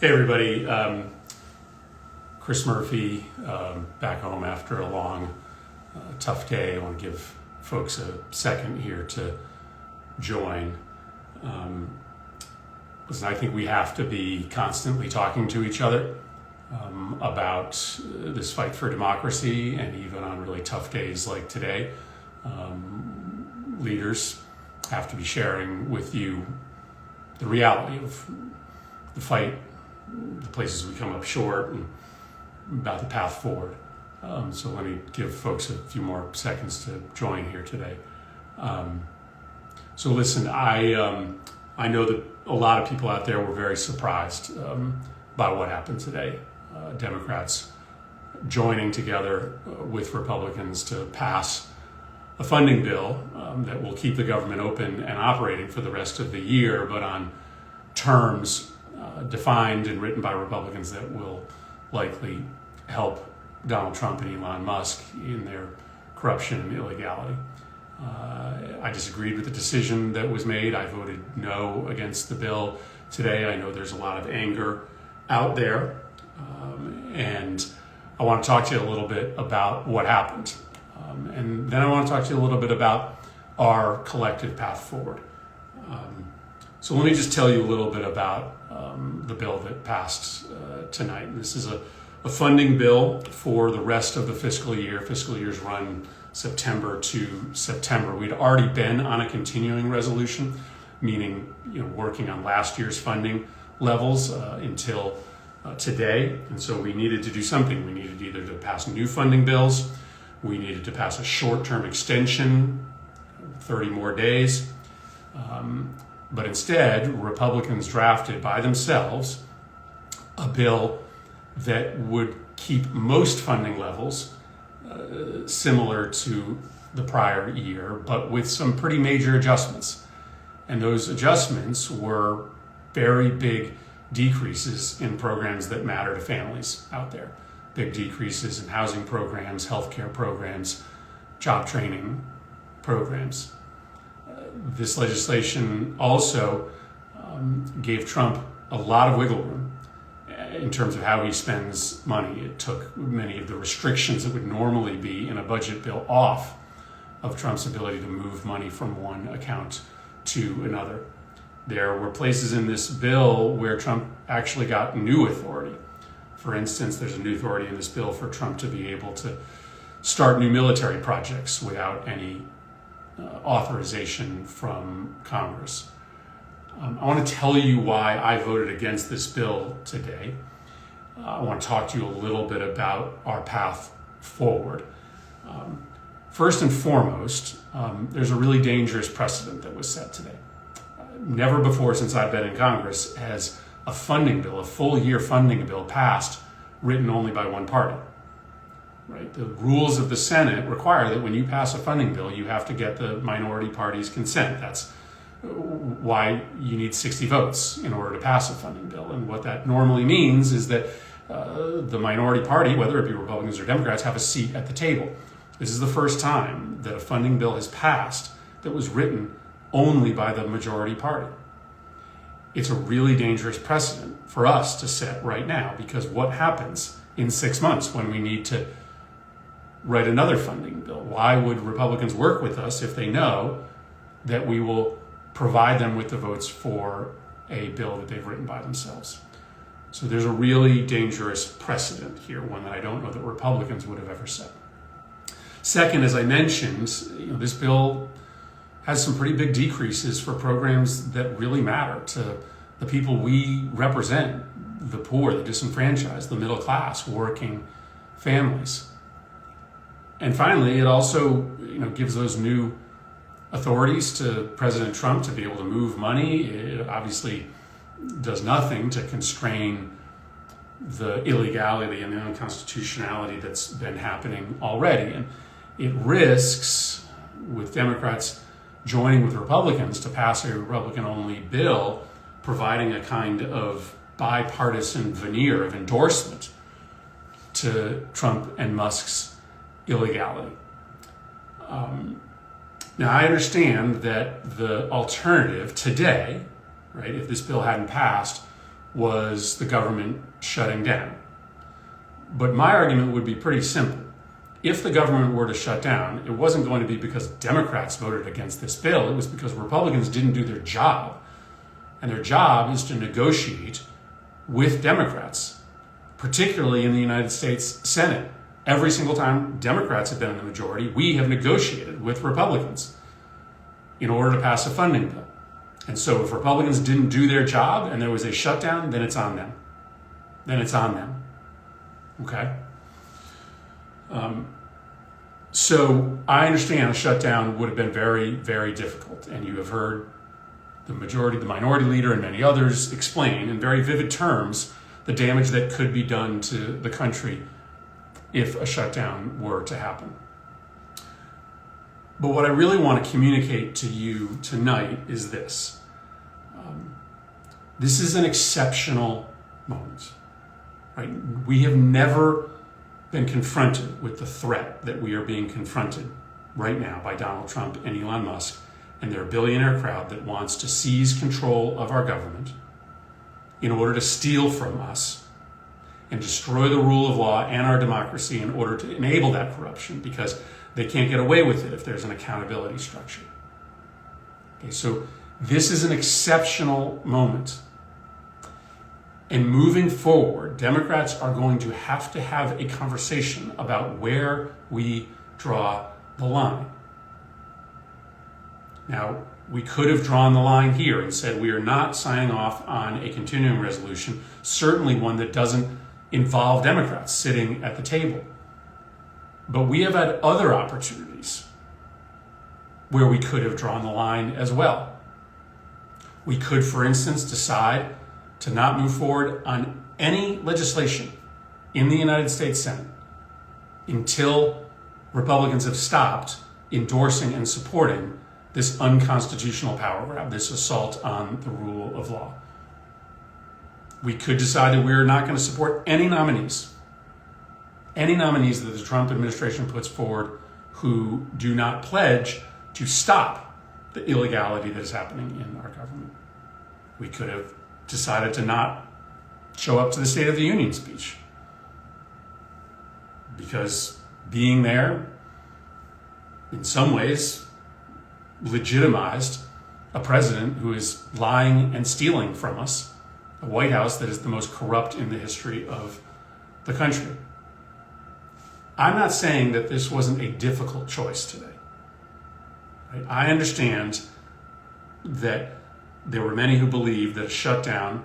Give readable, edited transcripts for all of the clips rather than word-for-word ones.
Hey everybody, Chris Murphy, back home after a long, tough day. I want to give folks a second here to join. Listen, I think we have to be constantly talking to each other about this fight for democracy, and even on really tough days like today, leaders have to be sharing with you the reality of the fight, the places we come up short, and about the path forward. So let me give folks a few more seconds to join here today. So listen, I know that a lot of people out there were very surprised by what happened today. Democrats joining together with Republicans to pass a funding bill that will keep the government open and operating for the rest of the year, but on terms defined and written by Republicans that will likely help Donald Trump and Elon Musk in their corruption and illegality. I disagreed with the decision that was made. I voted no against the bill today. I know there's a lot of anger out there, and I want to talk to you a little bit about what happened. And then I want to talk to you a little bit about our collective path forward. So let me just tell you a little bit about the bill that passed tonight. And this is a funding bill for the rest of the fiscal year. Fiscal years run September to September. We'd already been on a continuing resolution, meaning working on last year's funding levels until today. And so we needed to do something. We needed either to pass new funding bills, we needed to pass a short-term extension, 30 more days. But instead, Republicans drafted by themselves a bill that would keep most funding levels similar to the prior year, but with some pretty major adjustments. And those adjustments were very big decreases in programs that matter to families out there. Big decreases in housing programs, healthcare programs, job training programs. This legislation also gave Trump a lot of wiggle room in terms of how he spends money. It took many of the restrictions that would normally be in a budget bill off of Trump's ability to move money from one account to another. There were places in this bill where Trump actually got new authority. For instance, there's a new authority in this bill for Trump to be able to start new military projects without any authorization from Congress. I want to tell you why I voted against this bill today. I want to talk to you a little bit about our path forward. First and foremost, there's a really dangerous precedent that was set today. Never before since I've been in Congress has a funding bill, a full year funding bill passed, written only by one party. Right? The rules of the Senate require that when you pass a funding bill, you have to get the minority party's consent. That's why you need 60 votes in order to pass a funding bill. And what that normally means is that the minority party, whether it be Republicans or Democrats, have a seat at the table. This is the first time that a funding bill has passed that was written only by the majority party. It's a really dangerous precedent for us to set right now, because what happens in 6 months when we need to write another funding bill? Why would Republicans work with us if they know that we will provide them with the votes for a bill that they've written by themselves? So there's a really dangerous precedent here, one that I don't know that Republicans would have ever set. Second, as I mentioned, this bill has some pretty big decreases for programs that really matter to the people we represent, the poor, the disenfranchised, the middle class, working families. And finally, it also gives those new authorities to President Trump to be able to move money. It obviously does nothing to constrain the illegality and the unconstitutionality that's been happening already. And it risks, with Democrats joining with Republicans to pass a Republican-only bill, providing a kind of bipartisan veneer of endorsement to Trump and Musk's illegality. Now, I understand that the alternative today, right, if this bill hadn't passed, was the government shutting down. But my argument would be pretty simple. If the government were to shut down, it wasn't going to be because Democrats voted against this bill. It was because Republicans didn't do their job. And their job is to negotiate with Democrats, particularly in the United States Senate. Every single time Democrats have been in the majority, we have negotiated with Republicans in order to pass a funding bill. And so if Republicans didn't do their job and there was a shutdown, then it's on them. Then it's on them. Okay? So I understand a shutdown would have been very, very difficult. And you have heard the minority leader and many others explain in very vivid terms the damage that could be done to the country if a shutdown were to happen. But what I really want to communicate to you tonight is this. This is an exceptional moment. Right? We have never been confronted with the threat that we are being confronted right now by Donald Trump and Elon Musk and their billionaire crowd that wants to seize control of our government in order to steal from us and destroy the rule of law and our democracy in order to enable that corruption, because they can't get away with it if there's an accountability structure. Okay, so this is an exceptional moment. And moving forward, Democrats are going to have a conversation about where we draw the line. Now, we could have drawn the line here and said we are not signing off on a continuing resolution, certainly one that doesn't involve Democrats sitting at the table. But we have had other opportunities where we could have drawn the line as well. We could, for instance, decide to not move forward on any legislation in the United States Senate until Republicans have stopped endorsing and supporting this unconstitutional power grab, this assault on the rule of law. We could decide that we're not going to support any nominees that the Trump administration puts forward who do not pledge to stop the illegality that is happening in our government. We could have decided to not show up to the State of the Union speech because being there in some ways legitimized a president who is lying and stealing from us, a White House that is the most corrupt in the history of the country. I'm not saying that this wasn't a difficult choice today. Right? I understand that there were many who believed that a shutdown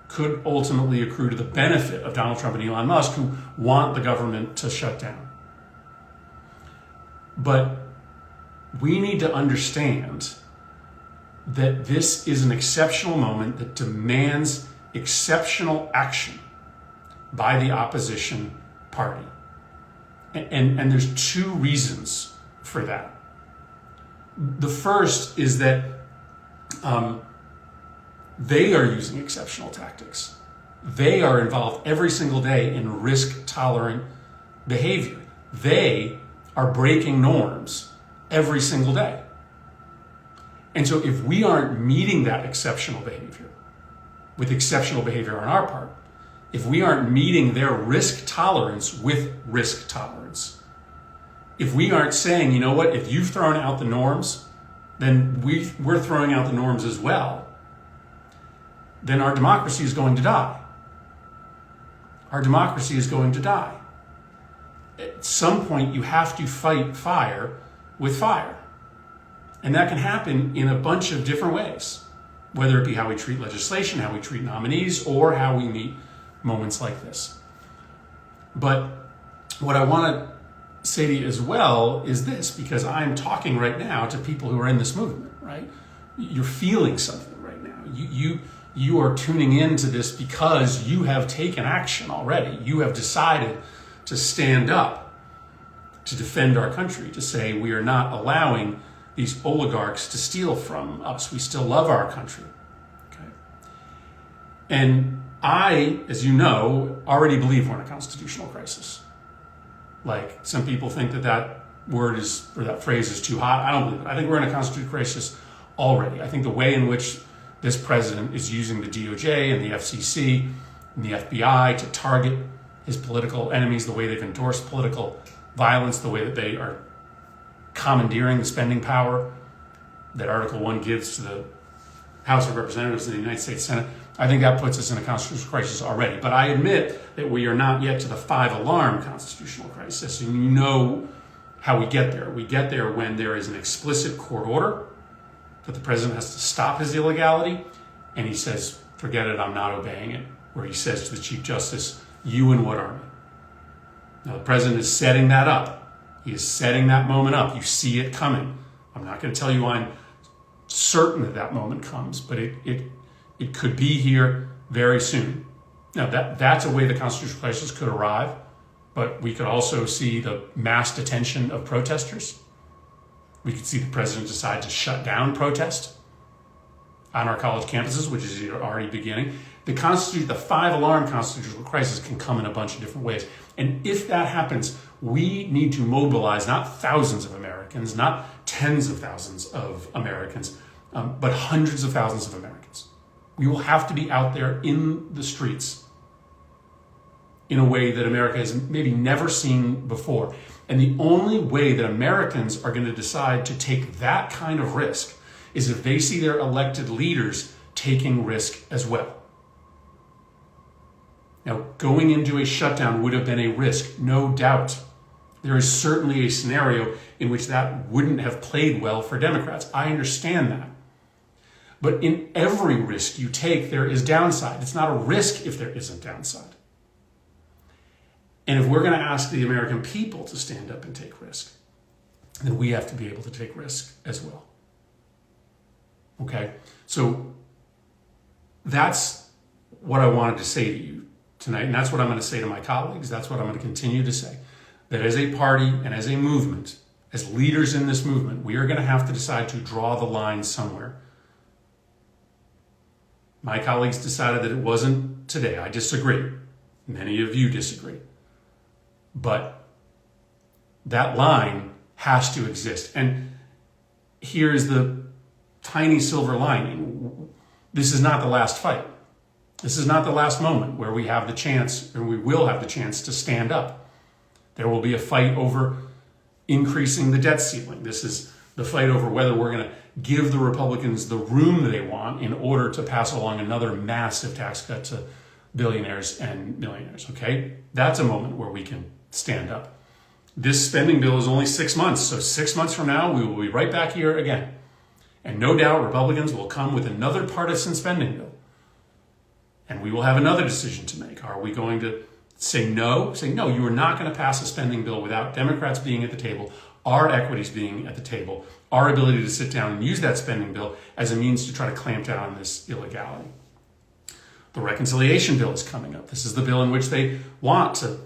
could ultimately accrue to the benefit of Donald Trump and Elon Musk, who want the government to shut down. But we need to understand that this is an exceptional moment that demands exceptional action by the opposition party. And there's two reasons for that. The first is that they are using exceptional tactics. They are involved every single day in risk-tolerant behavior. They are breaking norms every single day. And so if we aren't meeting that exceptional behavior with exceptional behavior on our part, if we aren't meeting their risk tolerance with risk tolerance, if we aren't saying, you know what, if you've thrown out the norms, then we're throwing out the norms as well, then our democracy is going to die. Our democracy is going to die. At some point, you have to fight fire with fire. And that can happen in a bunch of different ways, whether it be how we treat legislation, how we treat nominees, or how we meet moments like this. But what I want to say to you as well is this, because I'm talking right now to people who are in this movement, right? You're feeling something right now. You are tuning into this because you have taken action already. You have decided to stand up to defend our country, to say we are not allowing these oligarchs to steal from us. We still love our country. Okay? And I, as you know, already believe we're in a constitutional crisis. Like, some people think that word is, or that phrase is too hot. I don't believe it. I think we're in a constitutional crisis already. I think the way in which this president is using the DOJ and the FCC and the FBI to target his political enemies, the way they've endorsed political violence, the way that they are commandeering the spending power that Article 1 gives to the House of Representatives and the United States Senate. I think that puts us in a constitutional crisis already. But I admit that we are not yet to the 5-alarm constitutional crisis. And you know how we get there. We get there when there is an explicit court order that the president has to stop his illegality, and he says, forget it, I'm not obeying it. Where he says to the Chief Justice, you and what army? Now, the president is setting that up. He is setting that moment up. You see it coming. I'm not going to tell you I'm certain that that moment comes, but it could be here very soon. Now, that's a way the constitutional crisis could arrive, but we could also see the mass detention of protesters. We could see the president decide to shut down protest on our college campuses, which is already beginning. The 5-alarm constitutional crisis can come in a bunch of different ways. And if that happens, we need to mobilize not thousands of Americans, not tens of thousands of Americans, but hundreds of thousands of Americans. We will have to be out there in the streets in a way that America has maybe never seen before. And the only way that Americans are going to decide to take that kind of risk is if they see their elected leaders taking risk as well. Now, going into a shutdown would have been a risk, no doubt. There is certainly a scenario in which that wouldn't have played well for Democrats. I understand that. But in every risk you take, there is downside. It's not a risk if there isn't downside. And if we're going to ask the American people to stand up and take risk, then we have to be able to take risk as well. Okay? So that's what I wanted to say to you tonight, and that's what I'm going to say to my colleagues. That's what I'm going to continue to say. That as a party and as a movement, as leaders in this movement, we are going to have to decide to draw the line somewhere. My colleagues decided that it wasn't today. I disagree. Many of you disagree. But that line has to exist. And here's the tiny silver lining. This is not the last fight. This is not the last moment where we have the chance, or we will have the chance to stand up. There will be a fight over increasing the debt ceiling. This is the fight over whether we're going to give the Republicans the room they want in order to pass along another massive tax cut to billionaires and millionaires, okay? That's a moment where we can stand up. This spending bill is only 6 months, so 6 months from now, we will be right back here again. And no doubt Republicans will come with another partisan spending bill. And we will have another decision to make. Are we going to say no? Say, no, you are not going to pass a spending bill without Democrats being at the table, our equities being at the table, our ability to sit down and use that spending bill as a means to try to clamp down on this illegality. The reconciliation bill is coming up. This is the bill in which they want to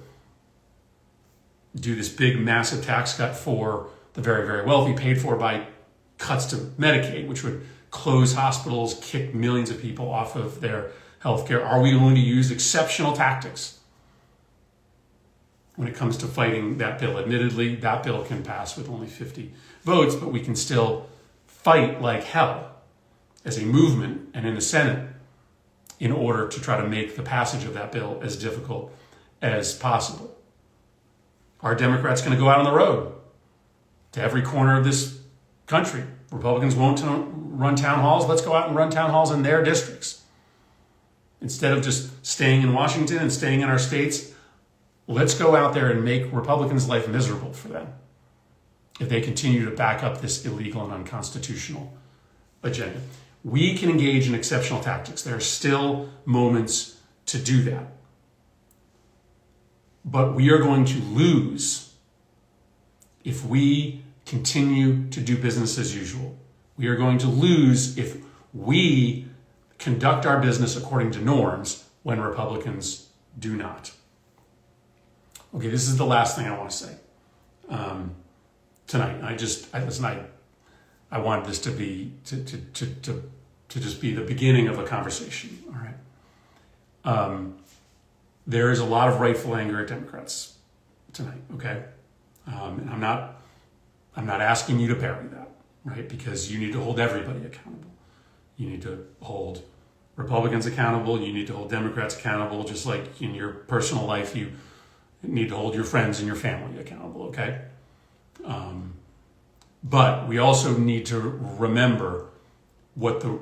do this big, massive tax cut for the very, very wealthy, paid for by cuts to Medicaid, which would close hospitals, kick millions of people off of their health care. Are we going to use exceptional tactics when it comes to fighting that bill? Admittedly, that bill can pass with only 50 votes, but we can still fight like hell as a movement and in the Senate in order to try to make the passage of that bill as difficult as possible. Are Democrats going to go out on the road to every corner of this country? Republicans won't run town halls. Let's go out and run town halls in their districts. Instead of just staying in Washington and staying in our states, let's go out there and make Republicans' life miserable for them if they continue to back up this illegal and unconstitutional agenda. We can engage in exceptional tactics. There are still moments to do that. But we are going to lose if we continue to do business as usual. We are going to lose if we conduct our business according to norms when Republicans do not. Okay, this is the last thing I want to say tonight. I wanted this to be to just be the beginning of a conversation. All right. There is a lot of rightful anger at Democrats tonight. Okay, and I'm not asking you to bury that, right? Because you need to hold everybody accountable. You need to hold Republicans accountable. You need to hold Democrats accountable, just like in your personal life, you need to hold your friends and your family accountable, okay? But we also need to remember what the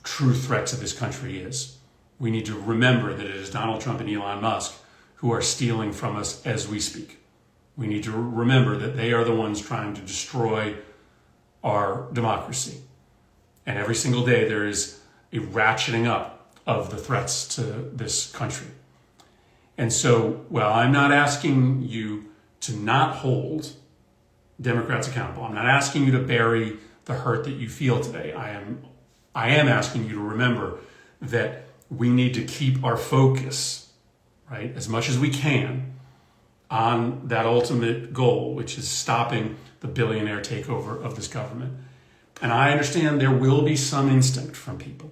true threat to this country is. We need to remember that it is Donald Trump and Elon Musk who are stealing from us as we speak. We need to remember that they are the ones trying to destroy our democracy. And every single day there is a ratcheting up of the threats to this country. And so, well, I'm not asking you to not hold Democrats accountable. I'm not asking you to bury the hurt that you feel today. I am asking you to remember that we need to keep our focus, right, as much as we can on that ultimate goal, which is stopping the billionaire takeover of this government. And I understand there will be some instinct from people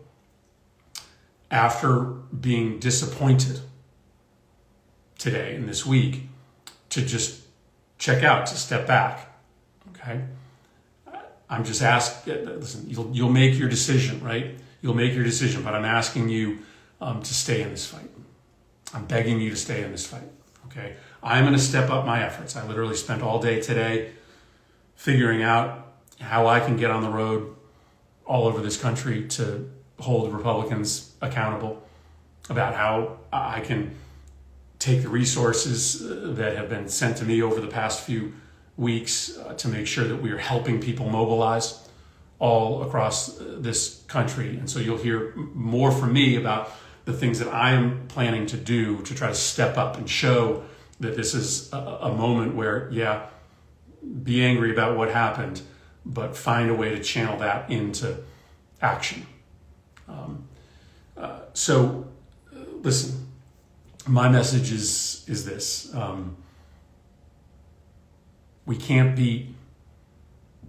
after being disappointed today and this week to just check out, to step back. Okay? I'm just asking, listen, you'll make your decision, right? You'll make your decision, but I'm asking you to stay in this fight. I'm begging you to stay in this fight, okay? I'm going to step up my efforts. I literally spent all day today figuring out how I can get on the road all over this country to hold Republicans accountable, about how I can take the resources that have been sent to me over the past few weeks to make sure that we are helping people mobilize all across this country. And so you'll hear more from me about the things that I am planning to do to try to step up and show that this is a moment where, yeah, be angry about what happened, but find a way to channel that into action. So listen, my message is this. We can't beat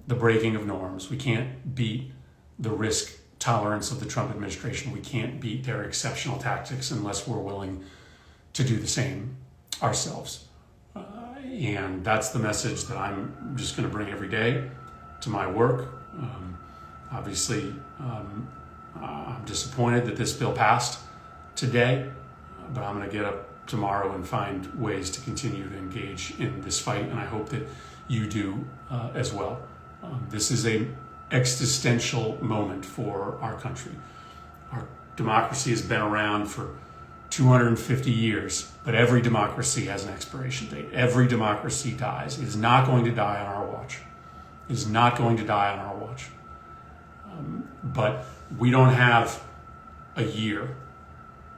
the breaking of norms. We can't beat the risk tolerance of the Trump administration. We can't beat their exceptional tactics unless we're willing to do the same ourselves. And that's the message that I'm just going to bring every day to my work. Obviously, I'm disappointed that this bill passed today, but I'm going to get up tomorrow and find ways to continue to engage in this fight, and I hope that you do as well. This is an existential moment for our country. Our democracy has been around for 250 years, but every democracy has an expiration date. Every democracy dies. It is not going to die on our watch. It is not going to die on our watch. But we don't have a year,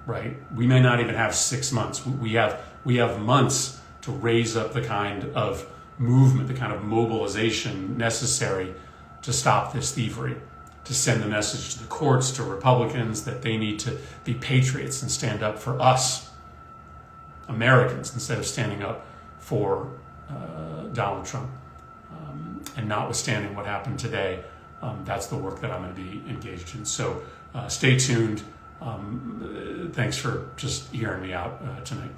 right? We may not even have 6 months. We have months to raise up the kind of movement, the kind of mobilization necessary to stop this thievery, to send the message to the courts, to Republicans, that they need to be patriots and stand up for us, Americans, instead of standing up for Donald Trump. And notwithstanding what happened today, that's the work that I'm going to be engaged in. So stay tuned. Thanks for just hearing me out tonight.